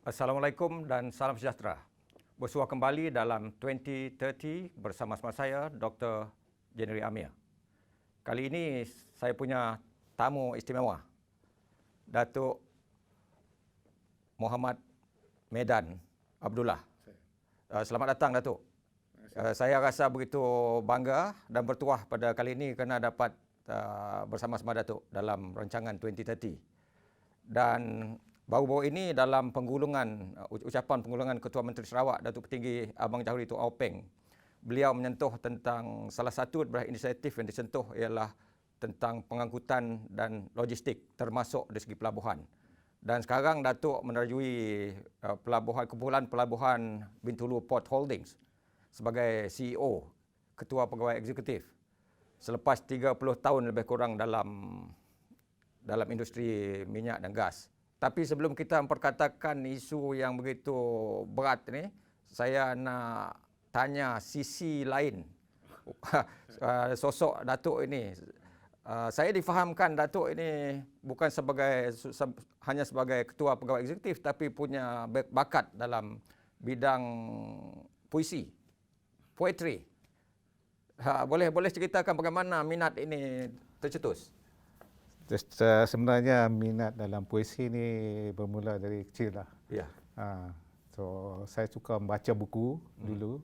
Assalamualaikum dan salam sejahtera. Bersua kembali dalam 2030 bersama-sama saya, Dr. Jenery Amir. Kali ini saya punya tamu istimewa, Datuk Muhammad Medan Abdullah. Selamat datang, Datuk. Saya rasa begitu bangga dan bertuah pada kali ini kerana dapat bersama-sama Datuk dalam rancangan 2030. Dan baru-baru ini dalam ucapan penggulungan Ketua Menteri Sarawak Datuk Petinggi Abang Jahuri Tok Aupeng, beliau menyentuh tentang salah satu daripada inisiatif yang disentuh ialah tentang pengangkutan dan logistik termasuk dari segi pelabuhan. Dan sekarang Datuk menerjui kumpulan pelabuhan Bintulu Port Holdings sebagai CEO, Ketua Pegawai Eksekutif, selepas 30 tahun lebih kurang dalam industri minyak dan gas. Tapi sebelum kita memperkatakan isu yang begitu berat ni, saya nak tanya sisi lain sosok Datuk ini. Saya difahamkan Datuk ini bukan hanya sebagai Ketua Pegawai Eksekutif, tapi punya bakat dalam bidang puisi, poetry. Boleh ceritakan bagaimana minat ini tercetus? Sebenarnya minat dalam puisi ni bermula dari kecil lah. Ya. So saya suka membaca buku dulu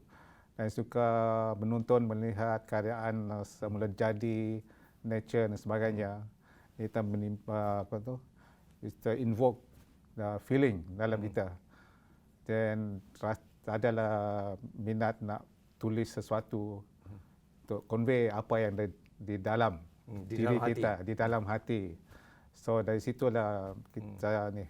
dan suka menonton, melihat karyaan semula jadi, nature dan sebagainya. Kita menimpa kita invoke feeling dalam kita. Dan adalah minat nak tulis sesuatu untuk convey apa yang di dalam diri kita, di dalam hati. So dari situlah kita ni.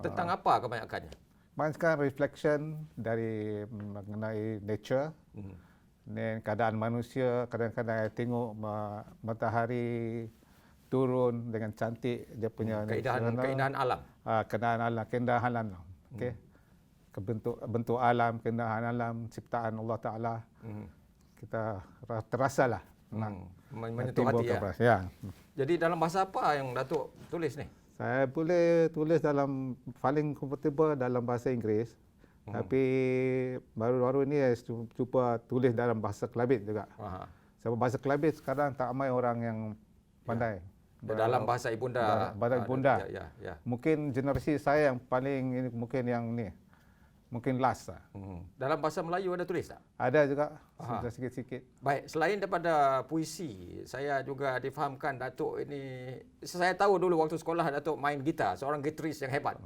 Tentang apa kebanyakannya? Banyakkan reflection dari mengenai nature, dan keadaan manusia. Kadang-kadang saya tengok matahari turun dengan cantik, dia punya keindahan alam. Keindahan alam. Okey. Bentuk alam, keindahan alam, ciptaan Allah Taala. Kita terasalah menyentuh hati ya. Jadi dalam bahasa apa yang Datuk tulis ni? Saya boleh tulis dalam paling comfortable dalam bahasa Inggeris. Tapi baru-baru ni saya cuba tulis dalam bahasa Kelabit juga. Sebab bahasa Kelabit sekarang tak ramai orang yang pandai. Dalam bahasa ibunda. Bahasa ibunda. Ya. Mungkin generasi saya yang paling ini, mungkin last lah. Dalam bahasa Melayu ada tulis tak? Ada juga, sudah sikit-sikit. Baik, selain daripada puisi, saya juga difahamkan Datuk ini, saya tahu dulu waktu sekolah Datuk main gitar, seorang gitaris yang hebat.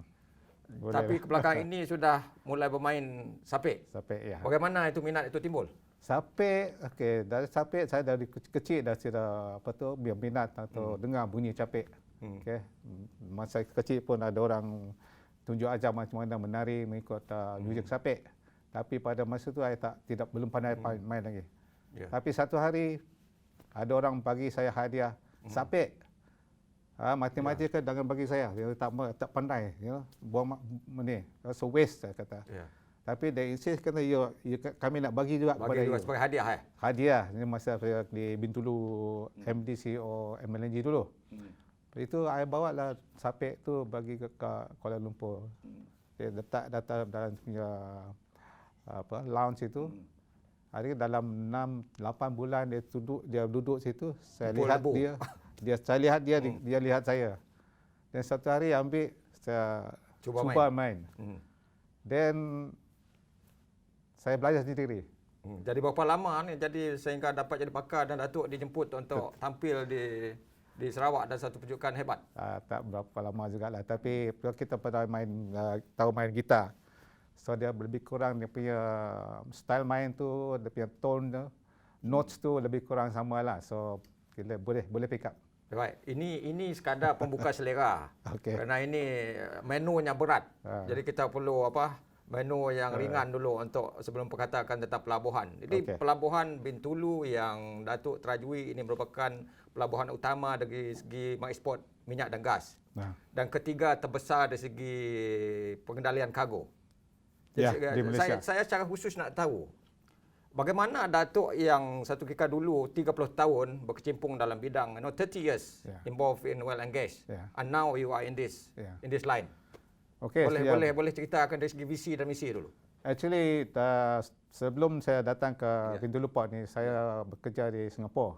Tapi kebelakang ini sudah mulai bermain sapek. Sapek, ya. Bagaimana itu minat itu timbul? Sapek, okey, dari sapek saya dari kecil dah sudah minat atau dengar bunyi sapek. Okey. Masa kecil pun ada orang tunjuk ajar macam mana menari mengikut muzik sapek. Tapi pada masa tu saya belum pandai main lagi. Yeah. Tapi satu hari ada orang bagi saya hadiah sapek. Mati-mati ke jangan bagi saya. Dia tak pandai, buang ni. So waste saya kata. Yeah. Tapi dia insist kata kami nak bagi juga kepada you. Sebagai hadiah Hadiah. Ini masa saya di Bintulu MD CEO MLNG dulu. Itu saya bawa lah sapek tu bagi ke Kuala Lumpur. Dia letak dalam punya lounge itu. Hari dalam 6-8 bulan dia duduk situ. Saya lihat dia, dia lihat saya. Dan satu hari ambil, saya cuba main. Dan saya belajar sendiri. Jadi berapa lama ni jadi sehingga dapat jadi pakar dan Datuk dijemput untuk tampil di di Sarawak dan satu pertunjukan hebat. Tak berapa lama jugalah, tapi kita pernah main tahu main gitar. So dia lebih kurang dia punya style main tu, dia punya tone tu, notes tu lebih kurang samalah. So kita boleh pick up. Baik, ini sekadar pembuka selera. Okey. Kerana ini menunya berat. Jadi kita perlu menu yang ringan dulu untuk sebelum perkatakan tentang pelabuhan. Jadi pelabuhan Bintulu yang Datuk terajui ini merupakan pelabuhan utama dari segi mengeksport minyak dan gas. Dan ketiga terbesar dari segi pengendalian kargo. Di Malaysia. Saya secara khusus nak tahu bagaimana Datuk yang satu ketika dulu 30 tahun berkecimpung dalam bidang 30 years involved in oil and gas, and now you are in this line. Okay, boleh ceritakan dari segi visi dan misi dulu. Actually, sebelum saya datang ke Bintulu Port ni, saya bekerja di Singapura.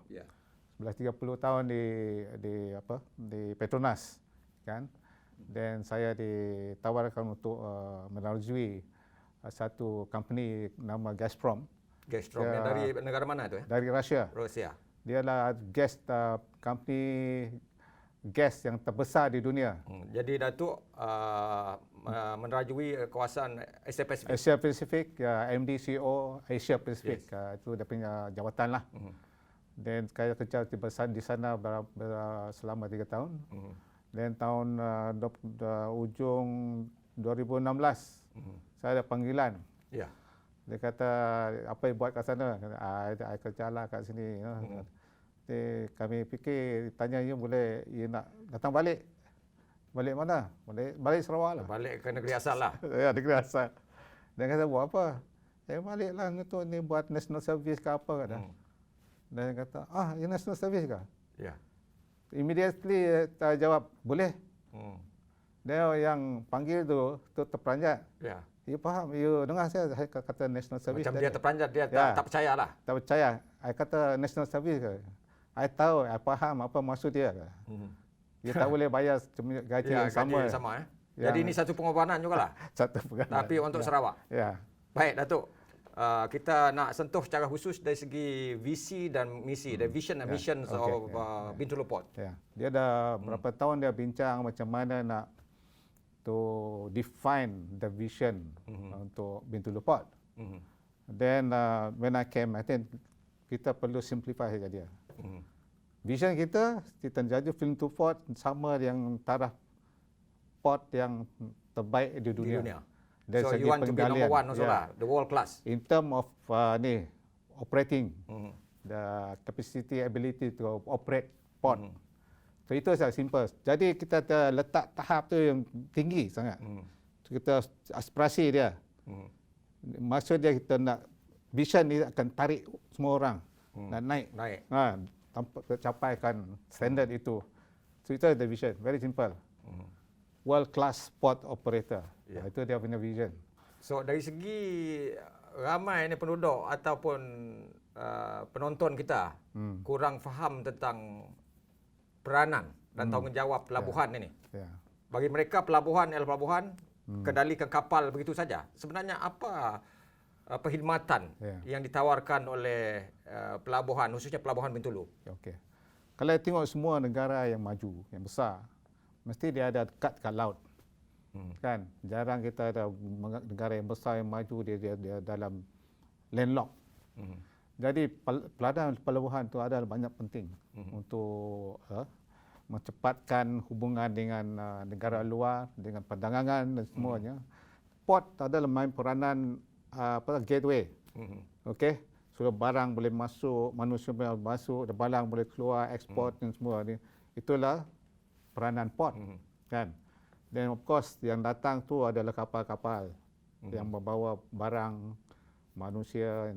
Sebelah 30 tahun di Petronas, kan. Dan saya ditawarkan untuk menerjui satu company nama Gazprom. Gazprom yang dari negara mana tu? Dari Rusia. Dia adalah company gas yang terbesar di dunia. Jadi Datuk menerajui kawasan Asia Pasifik. Asia Pasifik, MDCO Asia Pasifik. Itu dia punya jawatan lah. Dan saya kerja di sana selama 3 tahun. Dan tahun ujung 2016, saya ada panggilan. Dia kata, apa yang buat kat sana? Saya kerjalah kat sini. Jadi kami fikir, tanya you boleh you nak datang balik. Balik mana? Balik Sarawak lah. Balik ke negeri asal lah. Ya, negeri asal. Dia kata, buat apa? Saya balik lah untuk ni buat national service ke apa kata. Dan dia kata, you national service ke? Ya. Immediately saya jawab, boleh. Dia yang panggil tu terperanjat. Ya. You faham? You dengar saya kata national service. Macam dia terperanjat, dia tak percaya lah. Tak percaya. I kata national service ke? I tahu, I faham apa maksud dia. Dia tak boleh bayar gaji yang sama. Gaji sama. Jadi ini satu pengorbanan jugalah. Satu pengorbanan. Tapi untuk Sarawak. Ya. Baik, Datuk. Kita nak sentuh secara khusus dari segi visi dan misi, the vision and missions of Bintulu Port. Ya. Dia dah berapa tahun dia bincang macam mana nak to define the vision untuk Bintulu Port. Then when I came, I think kita perlu simplify saja dia. Vision kita menjadi Bintulu Port sama yang taraf port yang terbaik di dunia. Dari So segi you want to be number one also lah, the world class. In term of operating, the capacity, ability to operate port. So itu saja simple. Jadi kita letak tahap tu yang tinggi sangat. Kita aspirasi dia. Maksud dia kita nak vision ni akan tarik semua orang nak naik. Capaikan standard itu. So itu the vision, very simple. World class port operator. Itu dia punya vision. So dari segi ramai ni penduduk ataupun penonton kita kurang faham tentang peranan dan tanggungjawab pelabuhan ini. Bagi mereka pelabuhan ialah pelabuhan, kendalikan kapal begitu saja. Sebenarnya apa perkhidmatan yang ditawarkan oleh pelabuhan, khususnya pelabuhan Bintulu? Okey. Kalau tengok semua negara yang maju, yang besar, mesti dia ada dekat laut. Kan? Jarang kita ada negara yang besar yang maju dia dalam landlocked. Jadi pelabuhan itu adalah banyak penting untuk mencepatkan hubungan dengan negara luar, dengan perdagangan dan semuanya. Port adalah main peranan gateway. Okey, sudah barang boleh masuk, manusia boleh masuk, barang boleh keluar, ekspor dan semua ni. Itulah peranan port, kan? Dan of course yang datang tu adalah kapal-kapal yang membawa barang, manusia,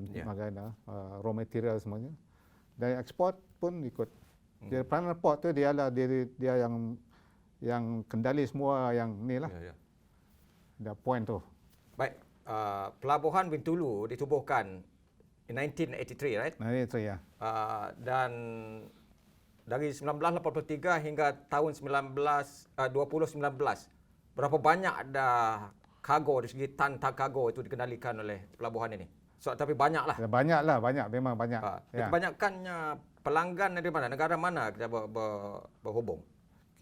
raw material semuanya. Dan ekspor pun ikut. Jadi peranan port tu dia yang kendali semua yang ni lah. Ada point tu. Baik, pelabuhan Bintulu ditubuhkan in 1983, right? 1983, ya. Dan dari 1983 hingga tahun 2019, berapa banyak ada kargo, dari segi tan kargo itu dikendalikan oleh pelabuhan ini? So, tapi banyaklah. Banyaklah, banyak, memang banyak. Kebanyakannya pelanggan dari mana? Negara mana kita berhubung?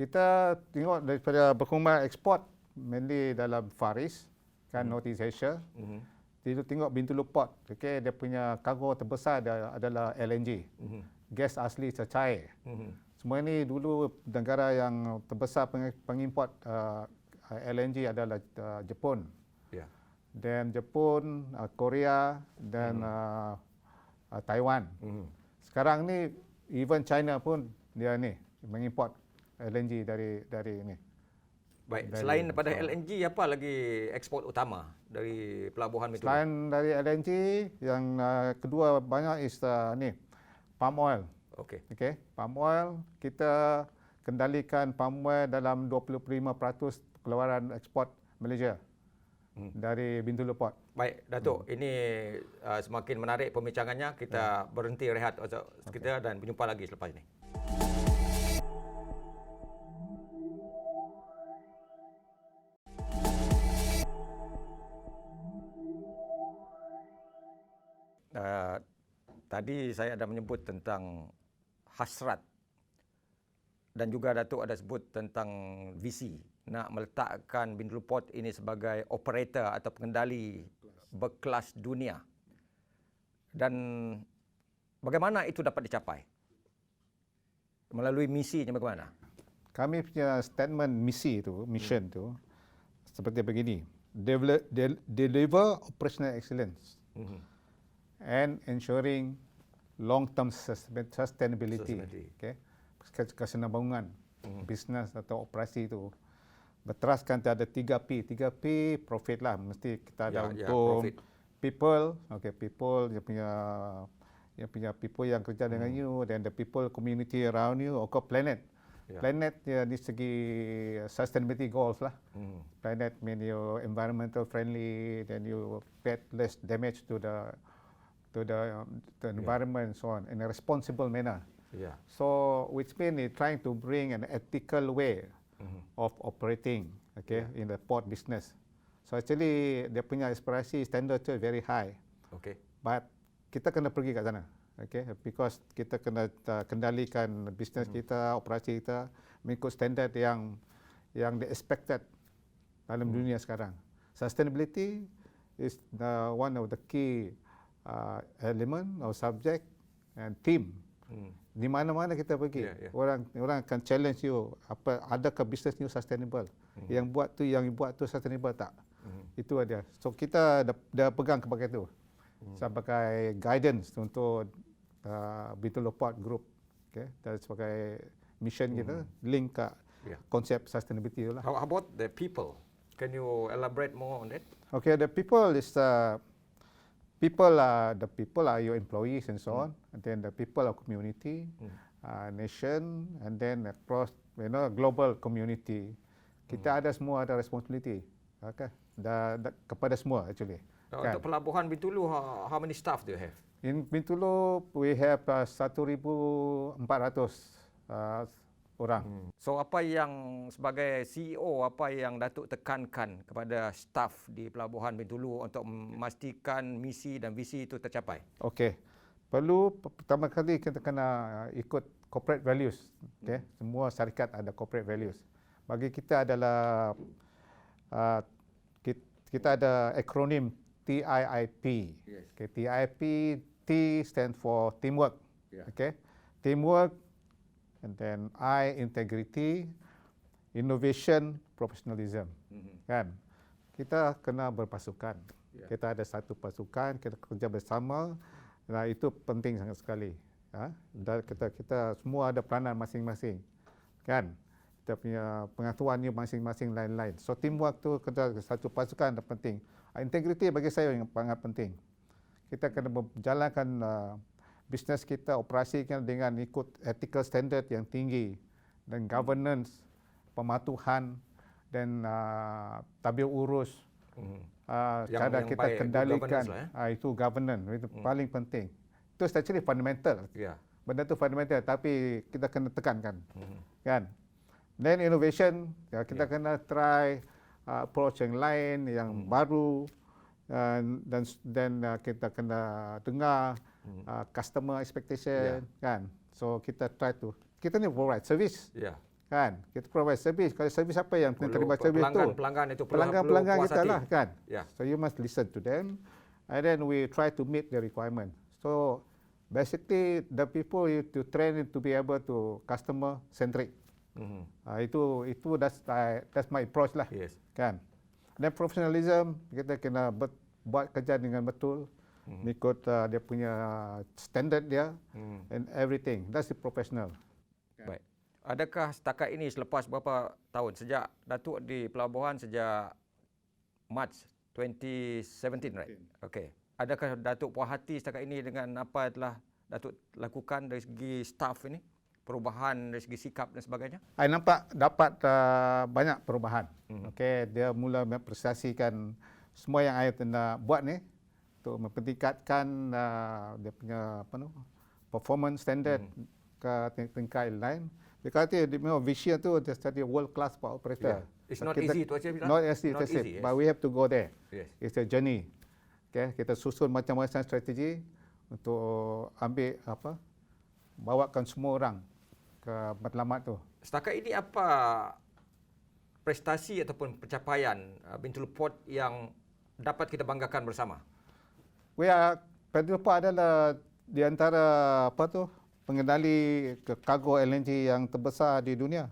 Kita tengok daripada berkembang ekspor mainly dalam Far East, kan Northeast Asia. Kita tengok Bintulu Port, okay, dia punya kargo terbesar adalah LNG, gas asli cecair. Semua ini dulu negara yang terbesar pengimport LNG adalah Jepun. Ya. Dan Jepun, Korea dan Taiwan. Sekarang ni even China pun dia ni mengimport LNG dari ini. Baik, selain daripada LNG, apa lagi ekspor utama dari pelabuhan Bintulu? Selain dari LNG, yang kedua banyak is ni palm oil. Okey. Okay, palm oil kita kendalikan palm oil dalam 25% keluaran ekspor Malaysia dari Bintulu Port. Baik, Datuk, ini semakin menarik pembincangannya. Kita berhenti rehat sekitar dan berjumpa lagi selepas ini. Tadi saya ada menyebut tentang hasrat dan juga Datuk ada sebut tentang visi nak meletakkan Bintulu Port ini sebagai operator atau pengendali berkelas dunia. Dan bagaimana itu dapat dicapai? Melalui misinya bagaimana? Kami punya statement misi tu, mission tu seperti begini. Deliver operational excellence and ensuring long-term sustainability. Okay? Kesinambungan bisnes atau operasi itu berteraskan ada 3P. 3P profit lah, mesti kita ada untung. People, okay, people dia punya people yang kerja dengan you, then the people community around you, or planet. Planet di segi sustainability goals lah. Planet mean you environmental friendly, then you get less damage to the environment and so on in a responsible manner. So which means trying to bring an ethical way of operating, okay, in the port business. So actually dia punya aspirasi standard tu very high. Okay. But kita kena pergi kat sana. Okay, because kita kena kendalikan bisnes kita, operasi kita mengikut standard yang di expected dalam dunia sekarang. Sustainability is one of the key element or subject and theme. Di mana-mana kita pergi, orang akan challenge you, adakah bisnes you sustainable? Yang buat tu sustainable tak? Itu ada. So kita dah pegang kepada itu sebagai guidance untuk Bintulu Port Group, okay, dan sebagai mission kita link ke konsep sustainability tu lah. How about the people? Can you elaborate more on that? Okay, the people is the people are your employees and so on, and then the people of community, nation, and then across global community. Kita semua ada responsibility, okay, kepada semua actually. Untuk pelabuhan Bintulu, how many staff do you have? In Bintulu, we have 1,400 orang. So apa yang sebagai CEO, apa yang Datuk tekankan kepada staf di Pelabuhan Bintulu untuk memastikan misi dan visi itu tercapai? Okey. Pertama kali kita kena ikut corporate values. Okay? Semua syarikat ada corporate values. Bagi kita adalah kita ada akronim TIIP. Okay, TIIP, T stand for teamwork. Okay? Teamwork, and then I, integrity, innovation, professionalism. Kan? Kita kena berpasukan. Kita ada satu pasukan, kita kerja bersama. Nah, itu penting sangat sekali. Dan kita semua ada peranan masing-masing. Kan? Kita punya pengetahuannya masing-masing lain-lain. So teamwork tu kita satu pasukan ada penting. Integrity bagi saya yang sangat penting. Kita kena menjalankan bisnes kita, operasi kita dengan ikut ethical standard yang tinggi dan governance, pematuhan dan tabiat urus. Cara kita kendalikan itu governance, itu paling penting. Itu actually fundamental. Benda tu fundamental, tapi kita kena tekankan. Kan? Then innovation, kita kena try approach yang lain, yang baru, dan kita kena dengar customer expectation, kan? So kita try to, kita ni provide service. Ya. Kan? Kita provide service. Kalau service apa yang terima service tu? Pelanggan itu Pelanggan puas kita hati. lah kan. Ya. So you must listen to them and then we try to meet the requirement. So basically the people you to train to be able to customer centric. Itu that's my approach lah. Yes. Kan. Dan professionalism kita kena buat kerja dengan betul. Ikut dia punya standard dia and everything. That's the professional. Baik. Adakah setakat ini selepas berapa tahun sejak Datuk di pelabuhan sejak Mac 2017, right? Okey. Adakah Datuk puas hati setakat ini dengan apa yang telah Datuk lakukan dari segi staff ini? Perubahan dari segi sikap dan sebagainya? I nampak dapat banyak perubahan. Okey, dia mula memprestasikan semua yang I nak buat ni untuk mempertingkatkan dia punya performance standard ke tingkat lain. Dia kata memang vision tu dia jadi world class port operator. Yeah. It's not easy to achieve. Not easy to achieve, yes. but we have to go there. Yes. It's a journey. Okay, kita susun macam-macam strategi untuk bawakan semua orang ke matlamat tu. Setakat ini apa prestasi ataupun pencapaian Bintulu Port yang dapat kita banggakan bersama? Bintulu Port adalah di antara pengendali kargo LNG yang terbesar di dunia.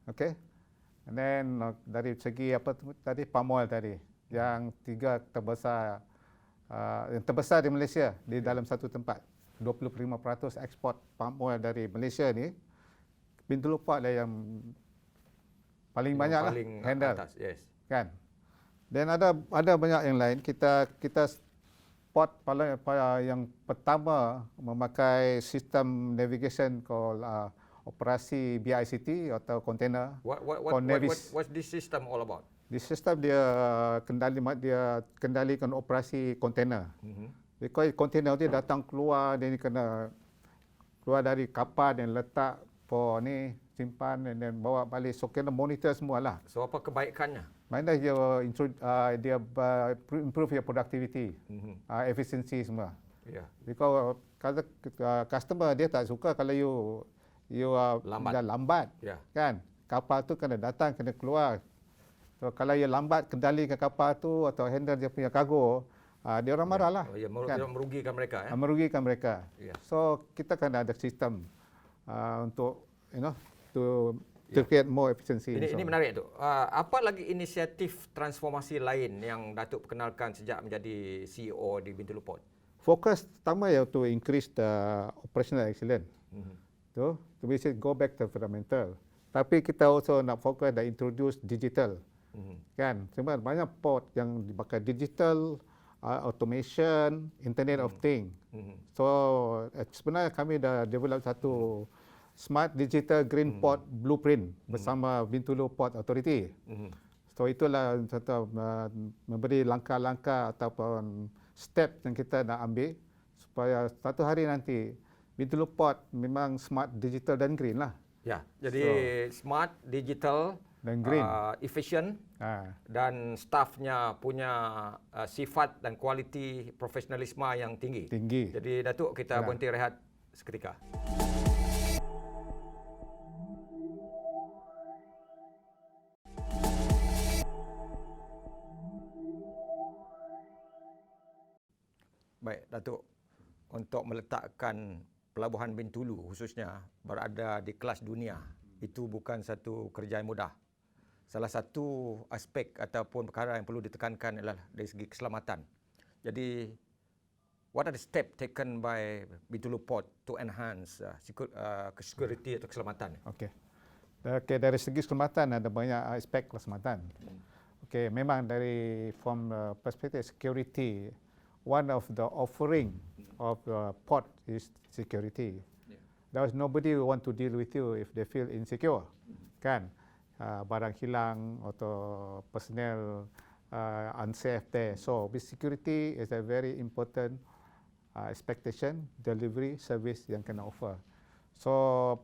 Okay. And then dari segi palm oil tadi, yang tiga terbesar, yang terbesar di Malaysia di dalam satu tempat. 25% ekspor palm oil dari Malaysia ni, Bintulu Port lah yang paling banyak lah handle. Atas, yes. Kan. Dan ada banyak yang lain. Kita port yang pertama memakai sistem navigation called operasi BICT atau container. What's this system all about? This system dia kendalikan operasi container. Because container dia datang keluar, dia ni kena keluar dari kapal dan letak simpan dan bawa balik. So kena monitor semualah. So apa kebaikannya? Mana dia improve your productivity, efficiency semua. Yeah. Because kalau customer dia tak suka kalau you lambat. Yeah. Kan? Kapal tu kena datang, kena keluar. So kalau you lambat kendalikan kapal tu atau handle dia punya kargo, dia orang marahlah. Kan? Merugikan mereka. Merugikan mereka. Yeah. So kita kena ada sistem untuk to create more efficiency. Ini menarik tu. Apa lagi inisiatif transformasi lain yang Datuk perkenalkan sejak menjadi CEO di Bintulu Port? Fokus pertama ya to increase the operational excellence. To basically go back to fundamental. Tapi kita also nak fokus dan introduce digital. Kan? Sebab banyak port yang dipakai digital, automation, Internet of Things. So sebenarnya kami dah develop satu Smart Digital Green Port Blueprint bersama Bintulu Port Authority. So itulah memberi langkah-langkah ataupun step yang kita nak ambil supaya satu hari nanti Bintulu Port memang smart, digital dan green lah. Ya, jadi smart, digital dan green, efficient dan staffnya punya sifat dan kualiti profesionalisme yang tinggi. Jadi Datuk, kita berhenti rehat seketika. Baik, Datuk, untuk meletakkan Pelabuhan Bintulu khususnya berada di kelas dunia, itu bukan satu kerja yang mudah. Salah satu aspek ataupun perkara yang perlu ditekankan adalah dari segi keselamatan. Jadi, what are the steps taken by Bintulu Port to enhance security atau keselamatan? Okey, dari segi keselamatan ada banyak aspek keselamatan. Okey, memang dari from perspective security, one of the offering of the port is security. There is nobody who want to deal with you if they feel insecure. Kan? Barang hilang atau personnel unsafe there. So, security is a very important expectation, delivery, service yang kena offer. So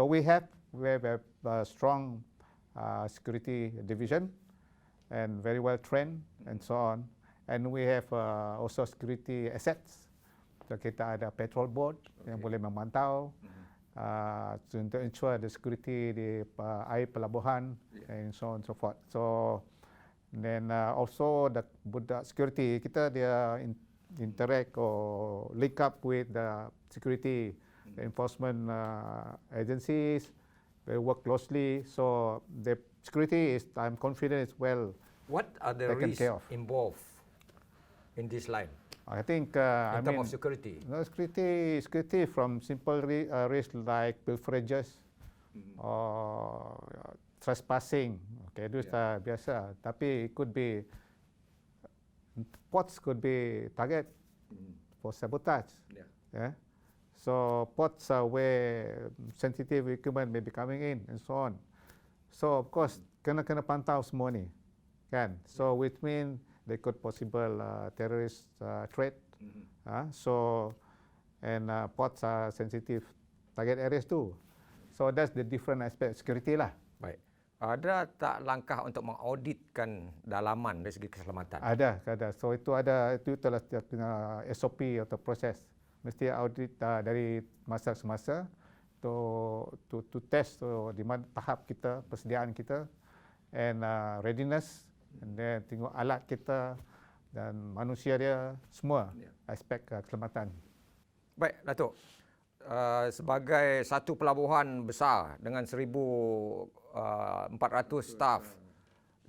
we have a strong security division and very well trained and so on. And we have also security assets So kita ada patrol boat yang boleh memantau untuk ensure the security di air pelabuhan and so on and so forth. So then also the budak security kita dia interact or link up with the security the enforcement agencies. They work closely. So the security is, I'm confident, is well. What are the Taken risks care of. involved in this line I think in terms of security? No, security from simple risk like pilferages or trespassing. Okay, itu biasa. Tapi it could be ports could be target for sabotage. Yeah. So ports are where sensitive equipment may be coming in and so on. So of course kena pantau semua ni, kan? So which mean they could possible terrorist threat. So and ports are sensitive target areas too. So that's the different aspect security lah. Baik. Ada tak langkah untuk mengauditkan dalaman dari segi keselamatan? Ada. So itu telah SOP atau proses. Mesti audit dari masa ke masa to test di mana tahap kita, persediaan kita and readiness, and then tengok alat kita dan manusia dia, semua aspek keselamatan. Baik, Datuk. Sebagai satu pelabuhan besar dengan 1,400 staf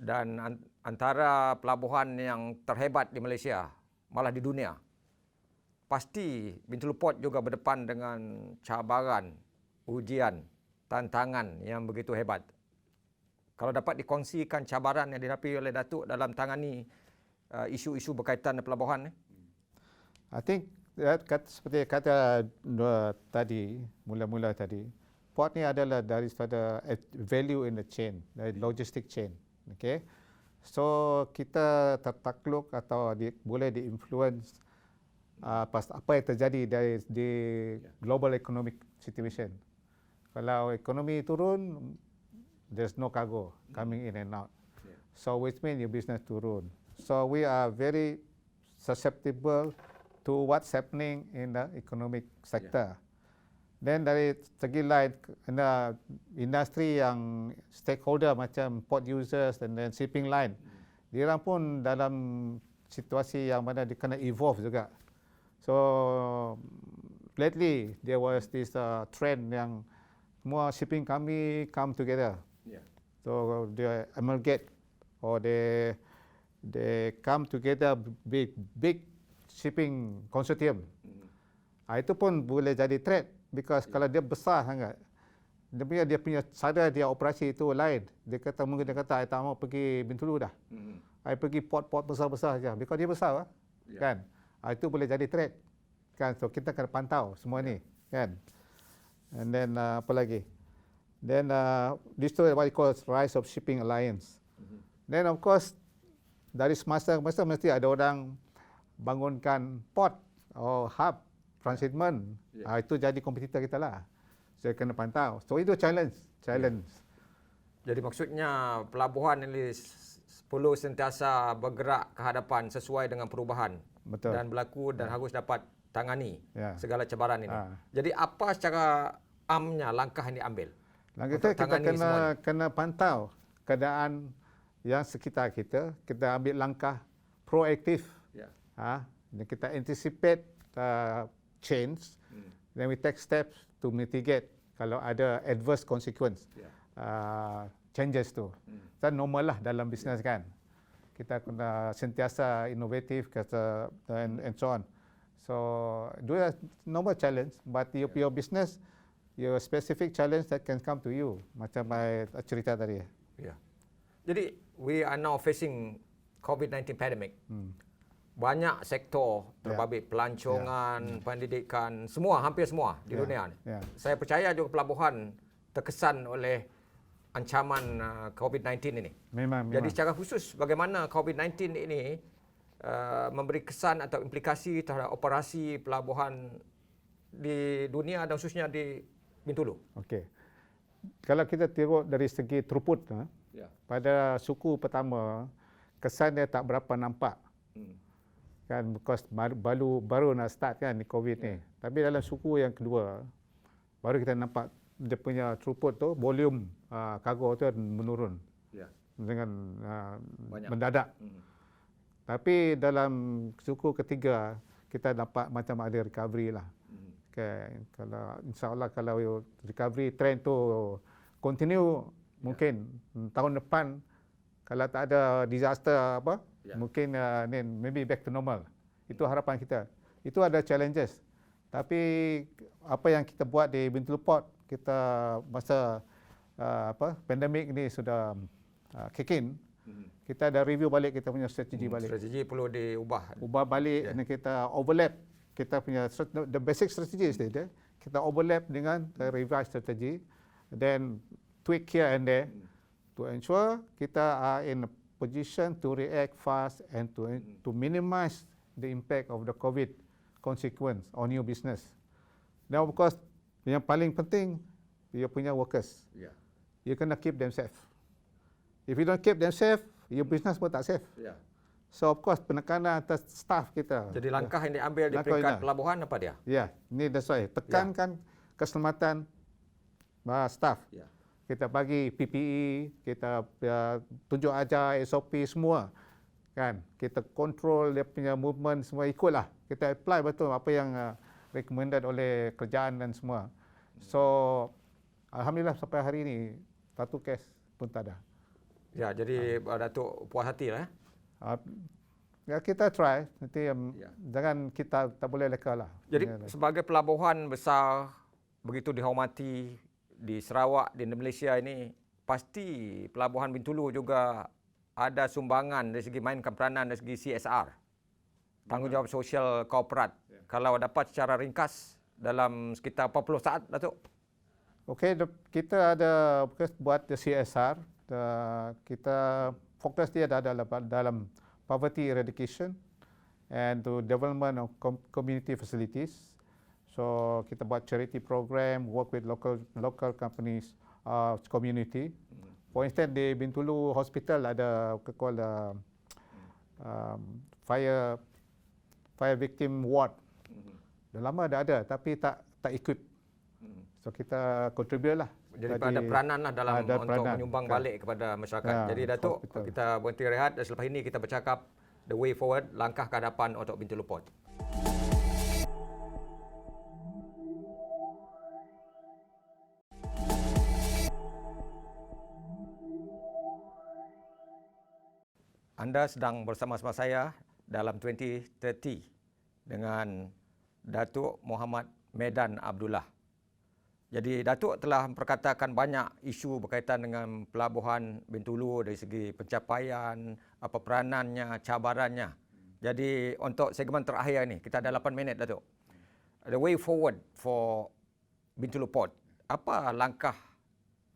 dan antara pelabuhan yang terhebat di Malaysia, malah di dunia, pasti Bintulu Port juga berdepan dengan cabaran, ujian, tantangan yang begitu hebat. Kalau dapat dikongsikan cabaran yang dihadapi oleh Datuk dalam tangani isu-isu berkaitan dengan pelabuhan ni? I think seperti kata tadi, mula-mula tadi, port ni adalah daripada value in the chain, dari logistic chain. Okay? So kita tertakluk atau boleh di-influence apa yang terjadi di global economic situation. Kalau ekonomi turun, there's no cargo coming in and out. So which means your business turun. So we are very susceptible to what's happening in the economic sector. Then dari segi lain, industri yang stakeholder macam port users and then shipping line, diorang pun dalam situasi yang mana dia kena evolve juga. So lately there was this trend yang semua shipping kami come together. So they amalgate or they come together big shipping consortium. Itu pun boleh jadi threat because kalau dia besar sangat, dia punya cara dia operasi itu lain. Dia kata mungkin dia kata, "I tak mau pergi Bintulu dah. I pergi port-port besar-besar saja." Because dia besar, kan? Itu boleh jadi threat, kan? So kita kena pantau semua ni, kan? And then apa lagi? Then this is what we call rise of shipping alliance. Then of course dari semasa ke masa mesti ada orang bangunkan port or hub transshipment. Itu jadi kompetitor kita lah. So kena pantau. So itu challenge. Jadi maksudnya pelabuhan ini perlu sentiasa bergerak ke hadapan sesuai dengan perubahan. Betul. Dan berlaku dan harus dapat tangani segala cabaran ini. Jadi apa secara amnya langkah yang diambil? Langkah kita kena pantau keadaan yang sekitar kita. Kita ambil langkah proaktif. Dan kita anticipate change. Then we take steps to mitigate kalau ada adverse consequence changes tu. Dan normal lah dalam bisnes kan. Kita kena sentiasa inovatif and so on. So do a normal challenge, but your business, your specific challenge that can come to you. Macam saya cerita tadi. Jadi we are now facing COVID-19 pandemic. Banyak sektor terbabit, pelancongan, pendidikan, hampir semua di dunia ni. Saya percaya juga pelabuhan terkesan oleh ancaman COVID-19 ini. Memang. Jadi secara khusus bagaimana COVID-19 ini memberi kesan atau implikasi terhadap operasi pelabuhan di dunia dan khususnya di Bintulu? Okey. Kalau kita tengok dari segi throughput, pada suku pertama kesan dia tak berapa nampak. kan, because baru nak start kan ni COVID ni. Tapi dalam suku yang kedua baru kita nampak dia punya throughput tu, volume kargo tu menurun dengan mendadak. Tapi dalam suku ketiga kita dapat macam ada recovery lah. Okay. Kalau insyaAllah kalau recovery trend tu continue, mungkin tahun depan kalau tak ada disaster apa, mungkin maybe back to normal. Itu harapan kita. Itu ada challenges. Tapi apa yang kita buat di Bintulu Port, kita masa pandemik ni sudah kick in, kita ada review balik kita punya strategi balik. Strategi perlu diubah. Ubah balik dan kita overlap kita punya the basic strategy is there. Kita overlap dengan the revised strategy, then tweak here and there to ensure kita are in a position to react fast and to minimize the impact of the COVID consequence on your business. Now, of course, yang paling penting, you punya workers. You kena keep them safe. If you don't keep them safe, your business pun tak safe. So, of course, penekanan atas staff kita. Jadi langkah yang diambil di peringkat pelabuhan apa dia? Ini that's why. Tekankan keselamatan staff. Kita bagi PPE, kita tunjuk ajar SOP semua. Kan? Kita control dia punya movement semua, ikutlah. Kita apply betul apa yang recommended oleh kerajaan dan semua. So, alhamdulillah sampai hari ini satu kes pun tak ada. Ya, jadi Datuk puas hati lah. Kita try, nanti jangan kita tak boleh leka lah. Jadi sebagai pelabuhan besar begitu dihormati di Sarawak, di Malaysia ini, pasti pelabuhan Bintulu juga ada sumbangan dari segi mainkan peranan dari segi CSR, tanggungjawab sosial korporat. Kalau dapat secara ringkas dalam sekitar 40 saat, Datuk. Okey, kita ada buat CSR. Kita fokus dia dalam poverty eradication and to development of community facilities. So kita buat charity program, work with local companies, community. For instance, di Bintulu Hospital ada called fire victim ward. Dah lama dah ada, tapi tak equip. So kita contribute lah. Jadi ada peranan lah dalam untuk menyumbang balik kepada masyarakat. Jadi Datuk, kita berhenti rehat dan selepas ini kita bercakap the way forward, langkah ke hadapan untuk Bintulu Port. Anda sedang bersama-sama saya dalam 2030 dengan Datuk Muhammad Medan Abdullah. Jadi Datuk telah memperkatakan banyak isu berkaitan dengan pelabuhan Bintulu dari segi pencapaian, apa peranannya, cabarannya. Jadi untuk segmen terakhir ini, kita ada 8 minit Datuk. The way forward for Bintulu Port. Apa langkah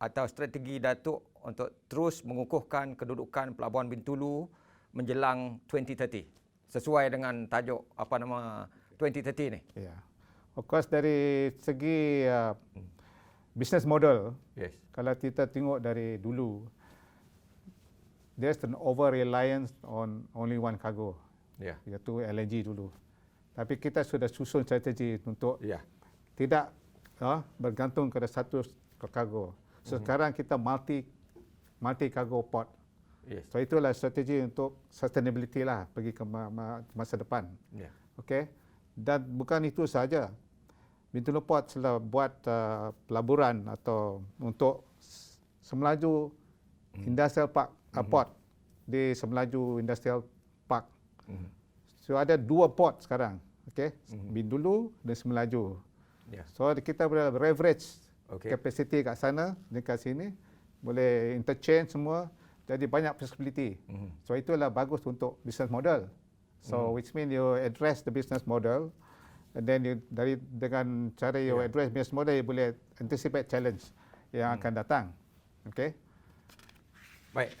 atau strategi Datuk untuk terus mengukuhkan kedudukan pelabuhan Bintulu menjelang 2030 sesuai dengan tajuk 2030 ni? Of course dari segi business model, kalau kita tengok dari dulu, there's an over reliance on only one cargo, iaitu LNG dulu. Tapi kita sudah susun strategi untuk tidak bergantung kepada satu cargo. So sekarang kita multi cargo port. So itulah strategi untuk sustainability lah pergi ke masa depan. Okay. Dan bukan itu saja. Bintulu Port telah buat pelaburan atau untuk Semelaju Industrial Park port di Semelaju Industrial Park. So ada 2 port sekarang. Okay. Bintulu dan Semelaju. So kita boleh leverage capacity kat sana dan kat sini, boleh interchange semua, jadi banyak flexibility. So itulah bagus untuk business model. So which mean you address the business model, and then you dengan cara you address business model, you boleh anticipate challenge yang akan datang. Okay. Baik,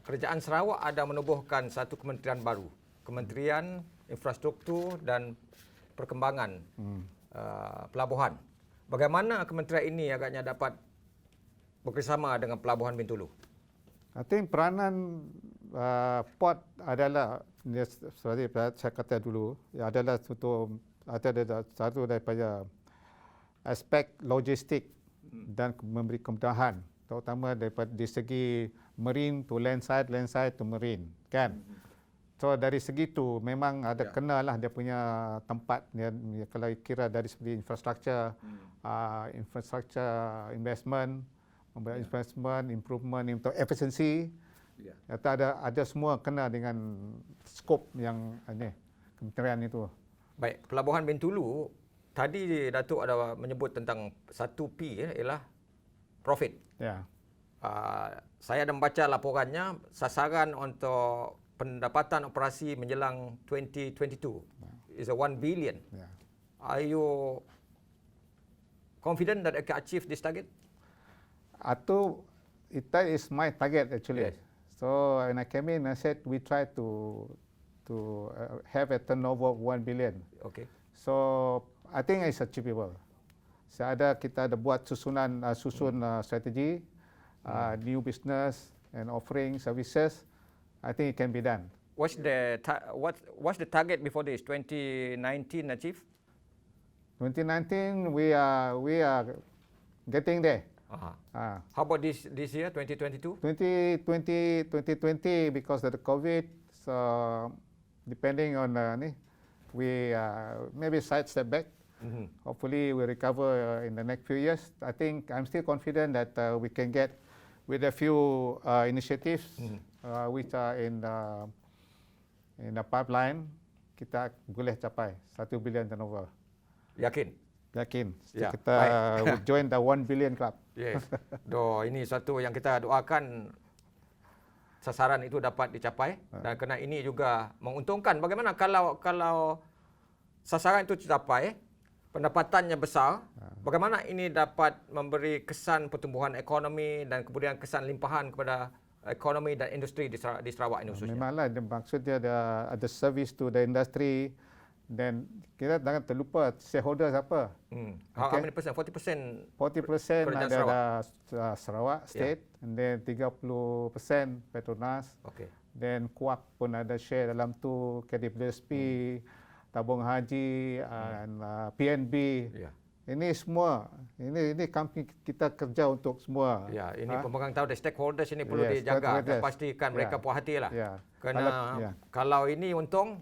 Kerajaan Sarawak ada menubuhkan satu kementerian baru, Kementerian Infrastruktur dan Perkembangan Pelabuhan. Bagaimana kementerian ini agaknya dapat bekerjasama dengan Pelabuhan Bintulu? I think peranan port adalah seperti saya kata dulu, adalah satu daripada aspek logistik dan memberi kemudahan, terutama daripada di segi marine to landside, landside to marine, kan? So dari segi tu memang ada kenalah dia punya tempat dia, kalau kira dari segi infrastruktur, infrastruktur investment, investment, improvement untuk efisiensi. Ada semua kena dengan skop yang kementerian itu. Baik, Pelabuhan Bintulu tadi Datuk ada menyebut tentang 1P ialah profit. Ya. Saya ada membaca laporannya, sasaran untuk pendapatan operasi menjelang 2022 is a 1 billion. Ya. Are you confident that I can achieve this target? That is my target actually. Yes. So when I came in, I said we try to have a turnover of 1 billion. Okay. So I think it's achievable. Kita ada buat susun strategi, new business and offering services. I think it can be done. What's the target before this? 2019 achieve? 2019 we are getting there. How about this year, 2022? 2020 because of the COVID, so depending on we maybe side step back. Hopefully we recover in the next few years. I think I'm still confident that we can get with a few initiatives which are in the pipeline, kita boleh capai 1 billion turnover. Yakin? Yakin. Ya, Kita will join the 1 billion club. Yes. Ini satu yang kita doakan sasaran itu dapat dicapai dan kerana ini juga menguntungkan. Bagaimana kalau sasaran itu tercapai, pendapatannya besar, bagaimana ini dapat memberi kesan pertumbuhan ekonomi dan kemudian kesan limpahan kepada ekonomi dan industri di Sarawak ini khususnya? Memanglah maksudnya ada service to the industry. Dan kita jangan terlupa shareholder siapa. How many percent? 40%? 40% adalah Sarawak State, Yeah. and then 30% Petronas. Okay. Then Kuak pun ada share dalam tu, KDPSP, Tabung Haji, and PNB. Yeah. Ini semua, ini company kita kerja untuk semua. Ya, ini pemegang tahu, the stakeholders ini perlu dijaga dan pastikan mereka puas hati lah. Kerana kalau ini untung,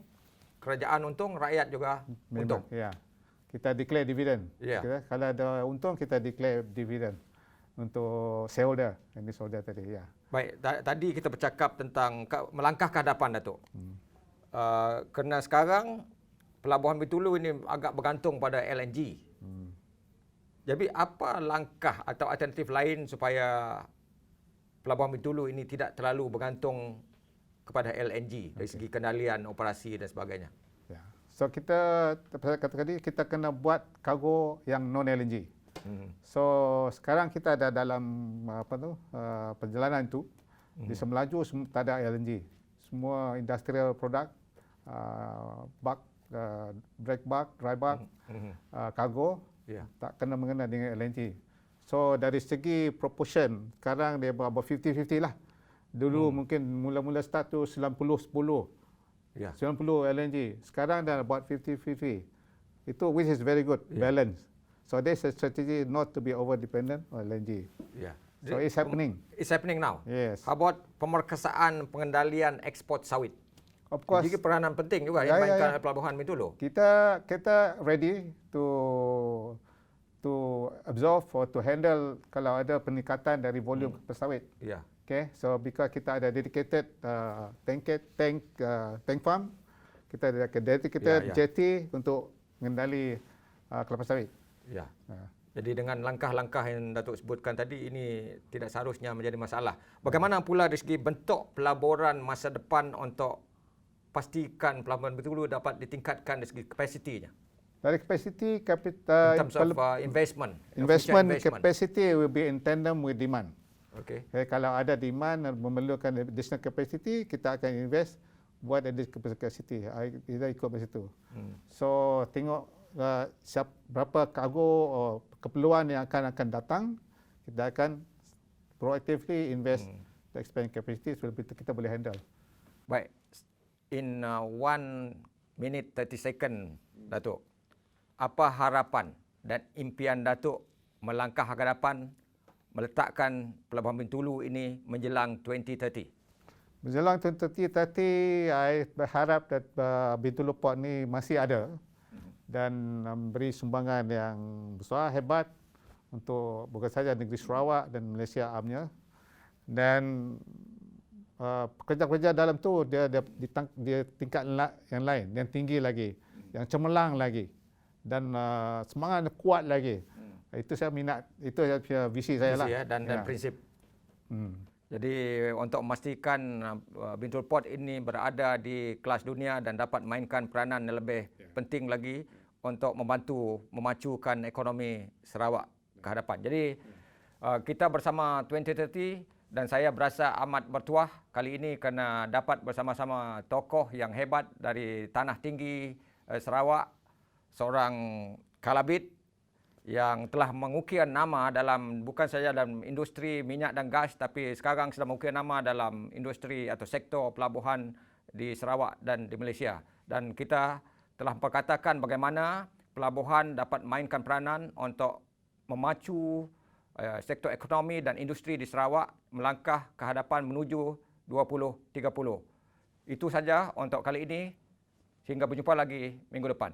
kerajaan untung, rakyat juga untung. Ya. Kita declare dividen. Ya. Kalau ada untung, kita declare dividen untuk shareholder. Ini shareholder tadi. Ya. Baik, tadi kita bercakap tentang melangkah ke hadapan, Datuk. Kerana sekarang Pelabuhan Bintulu ini agak bergantung pada LNG. Jadi apa langkah atau alternatif lain supaya Pelabuhan Bintulu ini tidak terlalu bergantung kepada LNG dari segi kendalian operasi dan sebagainya? Ya. So kita kata tadi kita kena buat kargo yang non LNG. So sekarang kita ada dalam perjalanan itu di Semelaju tak ada LNG. Semua industrial product, bug, break bug, dry bug, kargo tak kena mengenai dengan LNG. So dari segi proportion sekarang dia berapa 50-50 lah. Dulu mungkin mula-mula start tu 90-10. Ya. 90 LNG. Sekarang dah buat 50-50. Itu which is very good, balance. So there's a strategy not to be over dependent on LNG. Yeah. So it's happening. It's happening now. Yes. How about pemerkasaan pengendalian ekspor sawit? Of course. Jadi peranan penting juga yang dimainkan oleh Pelabuhan Bintulu. Kita ready to absorb or to handle kalau ada peningkatan dari volume sawit. Ya. Okay, so because kita ada dedicated tank farm, kita ada dedicated jetty untuk mengendali kelapa sawit. Ya. Jadi dengan langkah-langkah yang Datuk sebutkan tadi, ini tidak seharusnya menjadi masalah. Bagaimana pula dari segi bentuk pelaburan masa depan untuk pastikan Pelabuhan Bintulu dapat ditingkatkan dari segi kapasitinya? Dari capacity, capital, in terms of investment capacity will be in tandem with demand. Okay. Kalau ada demand dan memerlukan additional capacity, kita akan invest buat additional capacity. Kita ikut pada situ. So tengok berapa kargo keperluan yang akan datang, kita akan proactively invest to expand capacity supaya kita boleh handle. Baik, in 1 minute 30 second, Datuk. Apa harapan dan impian Datuk melangkah ke hadapan meletakkan Pelabuhan Bintulu ini menjelang 2030? Menjelang 2030, saya berharap Bintulu Port ni masih ada dan memberi sumbangan yang besar, hebat untuk bukan saja negeri Sarawak dan Malaysia amnya. Dan pekerja-pekerja dalam tu dia tingkat yang lain, yang tinggi lagi, yang cemerlang lagi dan semangat kuat lagi. Itu saya minat, itu visi saya lah. Dan prinsip. Jadi untuk memastikan Bintulu Port ini berada di kelas dunia dan dapat mainkan peranan yang lebih penting lagi untuk membantu memacukan ekonomi Sarawak ke hadapan. Jadi kita bersama 2030 dan saya berasa amat bertuah kali ini kerana dapat bersama-sama tokoh yang hebat dari Tanah Tinggi Sarawak, seorang kalabit yang telah mengukir nama dalam bukan saja dalam industri minyak dan gas, tapi sekarang sedang mengukir nama dalam industri atau sektor pelabuhan di Sarawak dan di Malaysia. Dan kita telah perkatakan bagaimana pelabuhan dapat mainkan peranan untuk memacu sektor ekonomi dan industri di Sarawak melangkah ke hadapan menuju 2030. Itu saja untuk kali ini. Sehingga berjumpa lagi minggu depan.